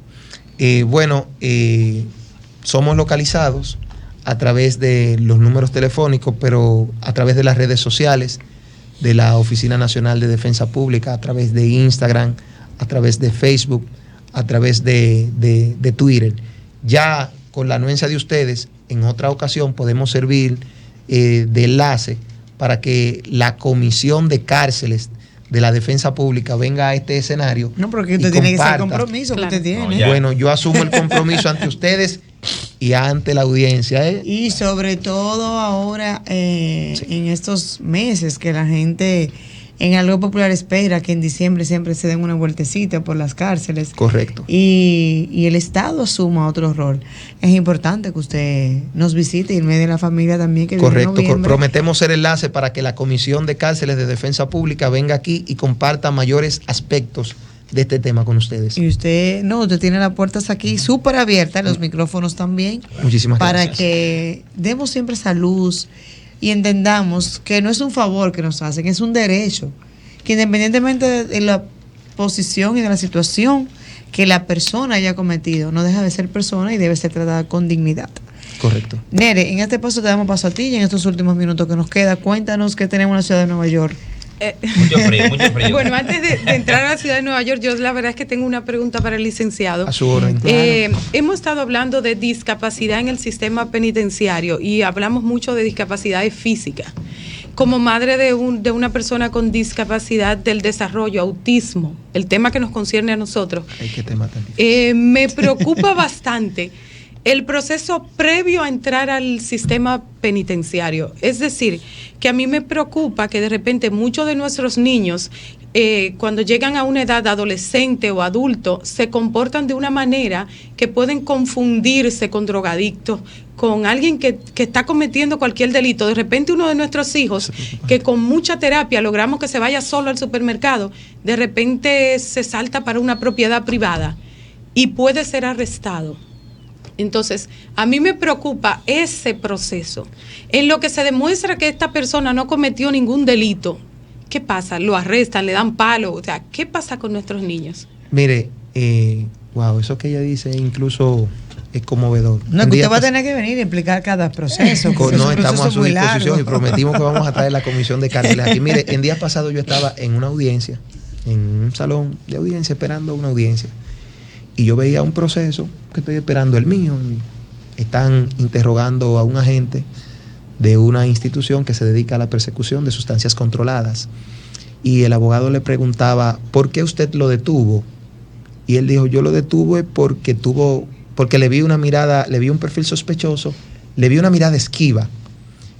Somos localizados a través de los números telefónicos, pero a través de las redes sociales de la Oficina Nacional de Defensa Pública, a través de Instagram, a través de Facebook, a través de Twitter. Ya con la anuencia de ustedes, en otra ocasión podemos servir de enlace para que la Comisión de Cárceles de la Defensa Pública venga a este escenario. No, porque usted tiene que ser compromiso que usted tiene. No, bueno, yo asumo el compromiso ante ustedes y ante la audiencia. Y sobre todo ahora, en estos meses que la gente en Algo Popular espera que en diciembre siempre se den una vueltecita por las cárceles. Correcto. Y el Estado asuma otro rol. Es importante que usted nos visite y en medio de la familia también. Que correcto. Prometemos ser enlace para que la Comisión de Cárceles de Defensa Pública venga aquí y comparta mayores aspectos de este tema con ustedes. Y usted tiene las puertas aquí súper abiertas, los micrófonos también. Muchísimas gracias. Para que demos siempre esa luz y entendamos que no es un favor que nos hacen, es un derecho, que independientemente de la posición y de la situación que la persona haya cometido, no deja de ser persona y debe ser tratada con dignidad. Correcto. Nere, en este paso te damos paso a ti y en estos últimos minutos que nos queda, cuéntanos qué tenemos en la ciudad de Nueva York. Mucho frío. Bueno, antes de entrar a la ciudad de Nueva York, yo la verdad es que tengo una pregunta para el licenciado. A su orden. Hemos estado hablando de discapacidad en el sistema penitenciario y hablamos mucho de discapacidades físicas. Como madre de una persona con discapacidad del desarrollo, autismo, el tema que nos concierne a nosotros, ¿Qué tema tan difícil? Me preocupa bastante el proceso previo a entrar al sistema penitenciario. Es decir, que a mí me preocupa que de repente muchos de nuestros niños, cuando llegan a una edad adolescente o adulto, se comportan de una manera que pueden confundirse con drogadictos, con alguien que está cometiendo cualquier delito. De repente uno de nuestros hijos, que con mucha terapia logramos que se vaya solo al supermercado, de repente se salta para una propiedad privada y puede ser arrestado. Entonces, a mí me preocupa ese proceso. En lo que se demuestra que esta persona no cometió ningún delito, ¿qué pasa? Lo arrestan, le dan palo. O sea, ¿qué pasa con nuestros niños? Mire, eso que ella dice incluso es conmovedor. No, que usted va a tener que venir y explicar cada proceso. No, estamos a su disposición y prometimos que vamos a traer la Comisión de Cárceles aquí. Mire, en días pasados yo estaba en una audiencia, en un salón de audiencia, esperando una audiencia. Y yo veía un proceso que estoy esperando el mío. Están interrogando a un agente de una institución que se dedica a la persecución de sustancias controladas. Y el abogado le preguntaba, ¿por qué usted lo detuvo? Y él dijo, yo lo detuve porque le vi una mirada, le vi un perfil sospechoso, le vi una mirada esquiva.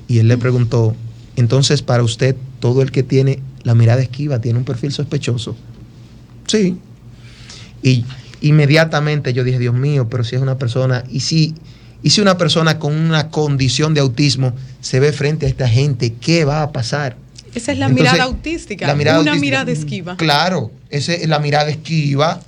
Y él le preguntó, entonces para usted, todo el que tiene la mirada esquiva tiene un perfil sospechoso. Sí. Y inmediatamente yo dije, Dios mío, pero si es una persona, y si una persona con una condición de autismo se ve frente a esta gente, ¿qué va a pasar? Esa es la mirada autística, mirada esquiva. Claro, esa es la mirada esquiva.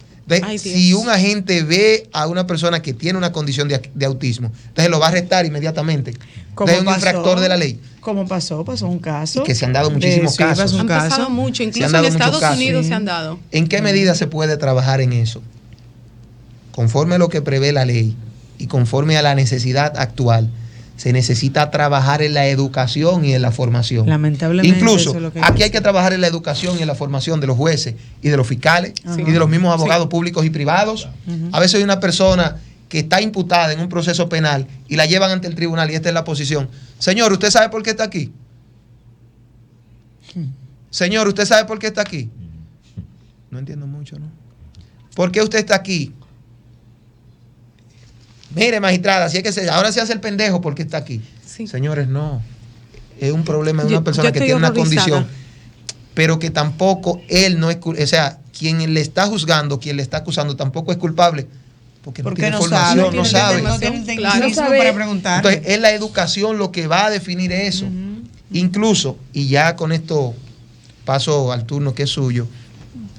Si un agente ve a una persona que tiene una condición de autismo, entonces lo va a arrestar inmediatamente. Es un infractor de la ley. ¿Cómo pasó? Pasó un caso. Y que se han dado muchísimos casos. Han pasado mucho, incluso en Estados Unidos se han dado. ¿En qué medida se puede trabajar en eso? Conforme a lo que prevé la ley y conforme a la necesidad actual, se necesita trabajar en la educación y en la formación. Lamentablemente. Incluso aquí hay que trabajar en la educación y en la formación de los jueces y de los fiscales y de los mismos abogados públicos y privados. A veces hay una persona que está imputada en un proceso penal y la llevan ante el tribunal y esta es la posición. Señor, ¿usted sabe por qué está aquí? Señor, ¿usted sabe por qué está aquí? No entiendo mucho, ¿no? ¿Por qué usted está aquí? Mire, magistrada, si es que ahora se hace el pendejo porque está aquí. Sí. Señores, no. Es un problema de una persona que tiene una condición, pero que tampoco él no es, o sea, quien le está juzgando, quien le está acusando, tampoco es culpable. Porque no tiene formación, no sabe. No tiene el tecnicismo para preguntar. Entonces, es la educación lo que va a definir eso. Incluso, y ya con esto paso al turno que es suyo,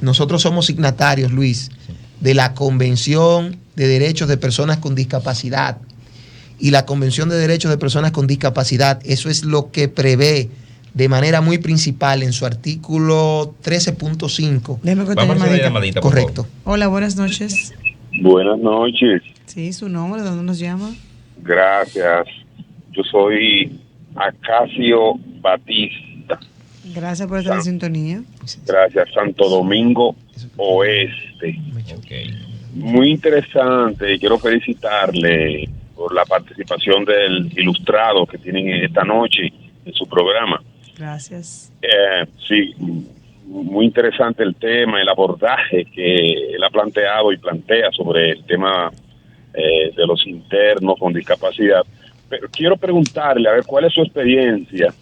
nosotros somos signatarios, Luis, de la Convención de Derechos de Personas con Discapacidad. Y la Convención de Derechos de Personas con Discapacidad, eso es lo que prevé de manera muy principal en su artículo 13.5. Vamos a hacer la llamadita. Correcto. Hola, buenas noches. Buenas noches. Sí, su nombre, ¿de dónde nos llama? Gracias. Yo soy Acacio Batista. Gracias por estar en sintonía. Gracias, Santo Domingo Oeste. Okay. Muy interesante. Quiero felicitarle por la participación del ilustrado que tienen esta noche en su programa. Gracias. Sí, muy interesante el tema, el abordaje que él ha planteado y plantea sobre el tema de los internos con discapacidad. Pero quiero preguntarle, a ver, ¿cuál es su experiencia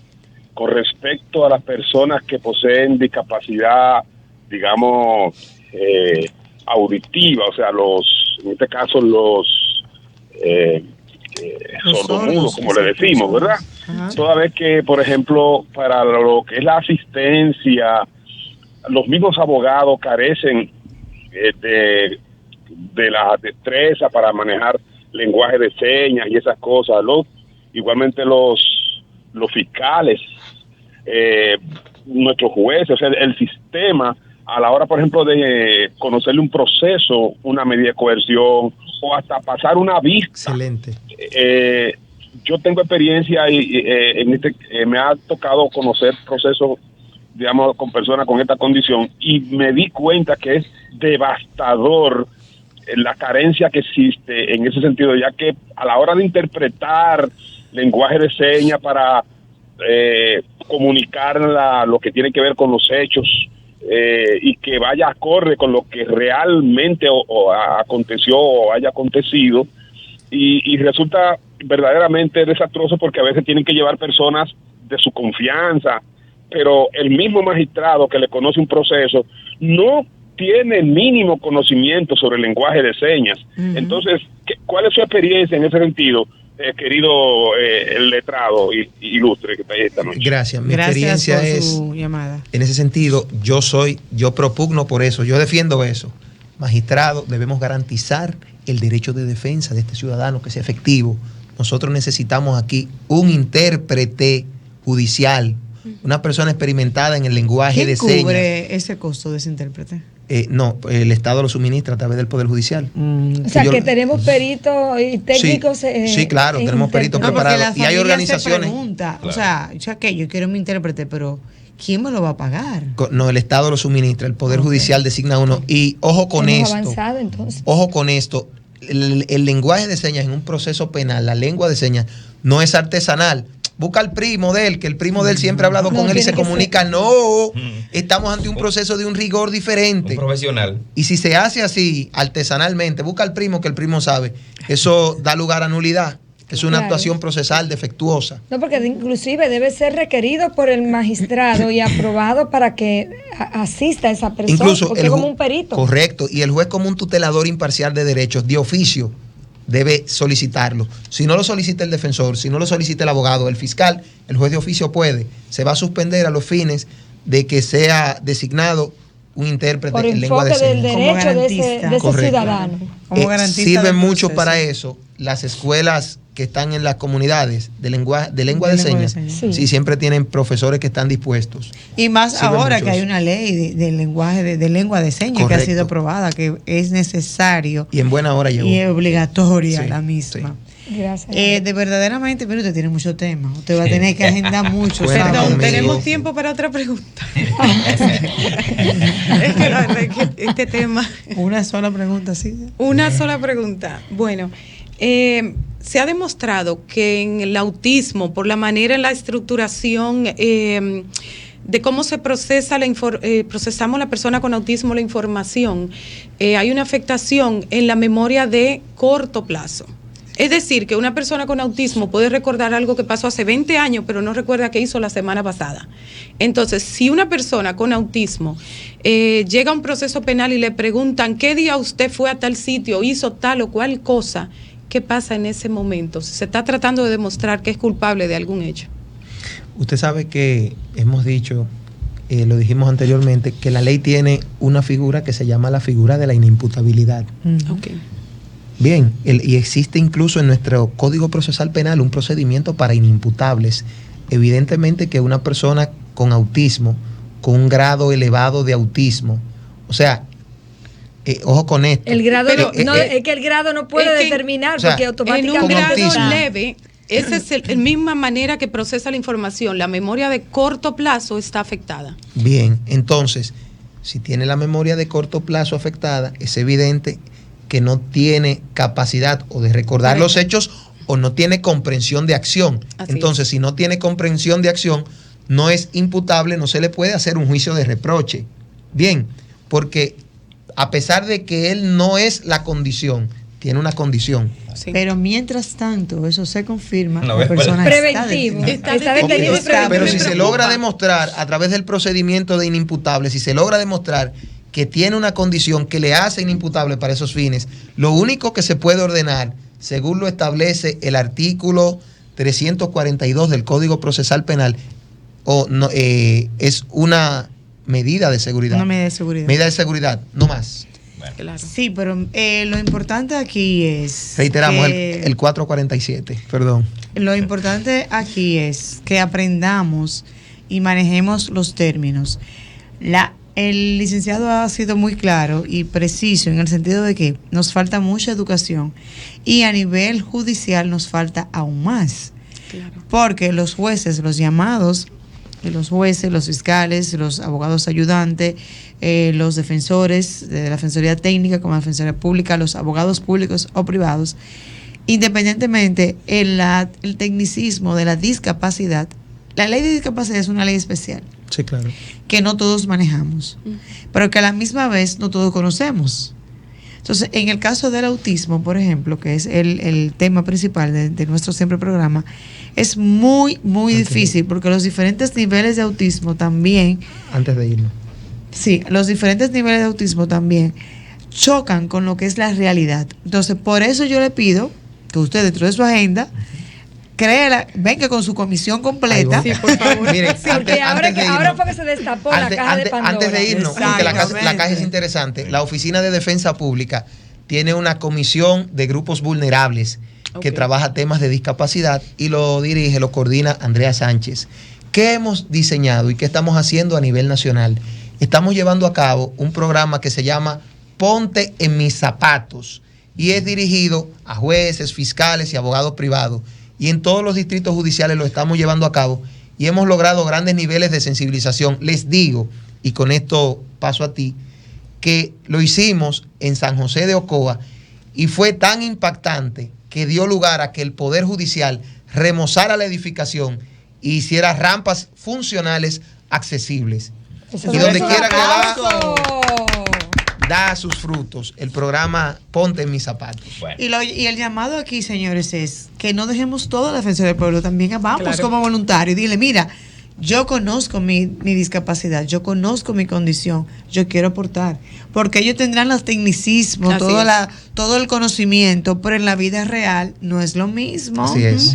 con respecto a las personas que poseen discapacidad, digamos, auditiva? O sea, en este caso los sordomudos, como le decimos, ¿verdad? Ajá. Toda vez que, por ejemplo, para lo que es la asistencia, los mismos abogados carecen de la destreza para manejar lenguaje de señas y esas cosas. Igualmente los fiscales, nuestros jueces, o sea, el sistema a la hora, por ejemplo, de conocerle un proceso, una medida de coerción o hasta pasar una vista. Excelente. Yo tengo experiencia y me ha tocado conocer procesos, digamos, con personas con esta condición y me di cuenta que es devastador la carencia que existe en ese sentido, ya que a la hora de interpretar lenguaje de señas para comunicar lo que tiene que ver con los hechos y que vaya acorde con lo que realmente aconteció o haya acontecido, y resulta verdaderamente desastroso porque a veces tienen que llevar personas de su confianza, pero el mismo magistrado que le conoce un proceso no tiene el mínimo conocimiento sobre el lenguaje de señas. Entonces, ¿cuál es su experiencia en ese sentido, querido el letrado ilustre que está ahí esta noche? Gracias. Mi experiencia por es, su llamada. En ese sentido, yo propugno por eso, yo defiendo eso. Magistrado, debemos garantizar el derecho de defensa de este ciudadano que sea efectivo. Nosotros necesitamos aquí un intérprete judicial, una persona experimentada en el lenguaje de señas. ¿Quién cubre ese costo de ese intérprete? No, el Estado lo suministra a través del Poder Judicial. O sea, que tenemos peritos y técnicos. Sí, claro, tenemos peritos preparados. Y hay organizaciones. O sea, yo quiero mi intérprete, pero ¿quién me lo va a pagar? No, el Estado lo suministra, el Poder Judicial designa uno. Y ojo con esto. Avanzado, entonces. Ojo con esto. El lenguaje de señas en un proceso penal, la lengua de señas, no es artesanal. busca al primo de él, que el primo de él siempre ha hablado con él y se comunica. No, estamos ante un proceso de un rigor diferente. Un profesional. Y si se hace así, artesanalmente, busca al primo que el primo sabe, eso da lugar a nulidad. Es una actuación procesal defectuosa. No, porque inclusive debe ser requerido por el magistrado y aprobado para que asista a esa persona. Incluso porque es como un perito. Correcto. Y el juez, como un tutelador imparcial de derechos, de oficio, debe solicitarlo. Si no lo solicita el defensor, si no lo solicita el abogado, el fiscal, el juez de oficio puede. Se va a suspender a los fines de que sea designado un intérprete en lengua de señas. Del derecho de ese ciudadano. Como garantista sirven mucho para eso las escuelas que están en las comunidades de lengua de señas. Sí, siempre tienen profesores que están dispuestos. Y más ahora que hay una ley de lenguaje de lengua de señas. Correcto. Que ha sido aprobada, que es necesario. Y en buena hora llegó. Y es obligatoria la misma. Sí. Gracias. De verdaderamente, pero usted tiene mucho tema. Usted va a tener que agendar mucho. Perdón, tenemos tiempo para otra pregunta. Es que la verdad es que este tema. Una sola pregunta, sí. Una sola pregunta. Bueno, se ha demostrado que en el autismo, por la manera en la estructuración de cómo se procesa procesamos la persona con autismo la información, hay una afectación en la memoria de corto plazo. Es decir, que una persona con autismo puede recordar algo que pasó hace 20 años, pero no recuerda qué hizo la semana pasada. Entonces, si una persona con autismo llega a un proceso penal y le preguntan qué día usted fue a tal sitio, hizo tal o cual cosa, ¿qué pasa en ese momento? Se está tratando de demostrar que es culpable de algún hecho. Usted sabe que hemos dicho, lo dijimos anteriormente, que la ley tiene una figura que se llama la figura de la inimputabilidad. Okay. Bien, y existe incluso en nuestro Código Procesal Penal un procedimiento para inimputables. Evidentemente que una persona con autismo, con un grado elevado de autismo, o sea, ojo con esto. El grado es que el grado no puede determinar, porque automáticamente en un grado leve, esa es la misma manera que procesa la información. La memoria de corto plazo está afectada. Bien, entonces, si tiene la memoria de corto plazo afectada, es evidente que no tiene capacidad o de recordar los hechos o no tiene comprensión de acción. Entonces, si no tiene comprensión de acción, no es imputable, no se le puede hacer un juicio de reproche. Bien, porque a pesar de que él no es la condición, tiene una condición. Sí. Pero mientras tanto, eso se confirma, la persona preventivo. Está detenido. Pero si se logra demostrar a través del procedimiento de inimputable, si se logra demostrar que tiene una condición que le hace inimputable para esos fines, lo único que se puede ordenar, según lo establece el artículo 342 del Código Procesal Penal, es una medida de seguridad. Una medida de seguridad. Medida de seguridad, no más. Bueno. Claro. Sí, pero lo importante aquí es... Reiteramos, el 447, perdón. Lo importante aquí es que aprendamos y manejemos los términos. El licenciado ha sido muy claro y preciso en el sentido de que nos falta mucha educación y a nivel judicial nos falta aún más. Claro. Porque los jueces, los llamados, los jueces, los fiscales, los abogados ayudantes, los defensores de la Defensoría Técnica como la Defensoría Pública, los abogados públicos o privados, independientemente el tecnicismo de la discapacidad, la ley de discapacidad es una ley especial. Sí, claro. Que no todos manejamos, pero que a la misma vez no todos conocemos. Entonces, en el caso del autismo, por ejemplo, que es el tema principal de nuestro siempre programa, es muy difícil porque los diferentes niveles de autismo también... Antes de irnos. Sí, los diferentes niveles de autismo también chocan con lo que es la realidad. Entonces, por eso yo le pido que usted dentro de su agenda... créela, venga con su comisión completa. Sí, por favor. Miren, sí, porque ahora fue que se destapó la caja de Pandora. Antes de irnos, porque la caja es interesante, la Oficina de Defensa Pública tiene una comisión de grupos vulnerables que trabaja temas de discapacidad y lo coordina Andrea Sánchez. ¿Qué hemos diseñado y qué estamos haciendo a nivel nacional? Estamos llevando a cabo un programa que se llama Ponte en mis zapatos y es dirigido a jueces, fiscales y abogados privados. Y en todos los distritos judiciales lo estamos llevando a cabo y hemos logrado grandes niveles de sensibilización. Les digo, y con esto paso a ti, que lo hicimos en San José de Ocoa y fue tan impactante que dio lugar a que el Poder Judicial remozara la edificación y hiciera rampas funcionales accesibles. Y donde quiera que va, da sus frutos. El programa Ponte en mis zapatos. Bueno. Y el llamado aquí, señores, es que no dejemos todo la defensa del pueblo. También vamos como voluntarios y dile, mira, yo conozco mi discapacidad, yo conozco mi condición, yo quiero aportar. Porque ellos tendrán los tecnicismos, todo el conocimiento, pero en la vida real no es lo mismo. Así es.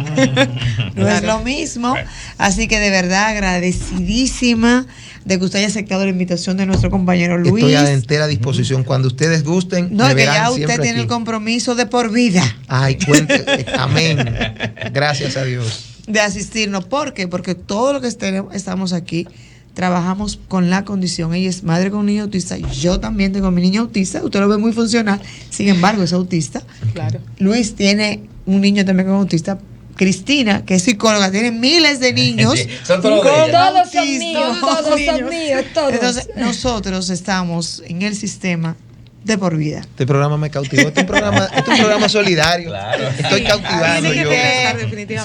No es lo mismo. Así que de verdad agradecidísima de que usted haya aceptado la invitación de nuestro compañero Luis. Estoy a entera disposición. Cuando ustedes gusten, no, me que verán ya usted tiene aquí. El compromiso de por vida. Ay, cuente. Amén. Gracias a Dios. De asistirnos. ¿Por qué? Porque todo lo que estamos aquí trabajamos con la condición. Ella es madre con un niño autista. Yo también tengo mi niño autista. Usted lo ve muy funcional. Sin embargo, es autista. Claro. Luis tiene un niño también con autista. Cristina, que es psicóloga, tiene miles de niños. Sí, son todos todos son míos, todos son míos, todos. Entonces, nosotros estamos en el sistema de por vida. Este programa me cautivó. Este es un programa solidario. Claro. Estoy cautivado yo.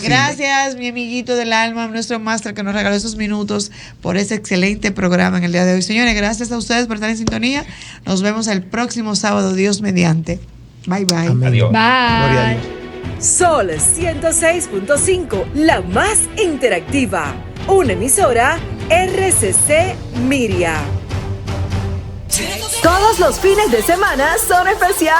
Gracias, mi amiguito del alma, nuestro máster que nos regaló esos minutos por ese excelente programa en el día de hoy. Señores, gracias a ustedes por estar en sintonía. Nos vemos el próximo sábado, Dios mediante. Bye, bye. Amén. Adiós. Bye. Sol 106.5, la más interactiva. Una emisora RCC Miria. Todos los fines de semana son especiales.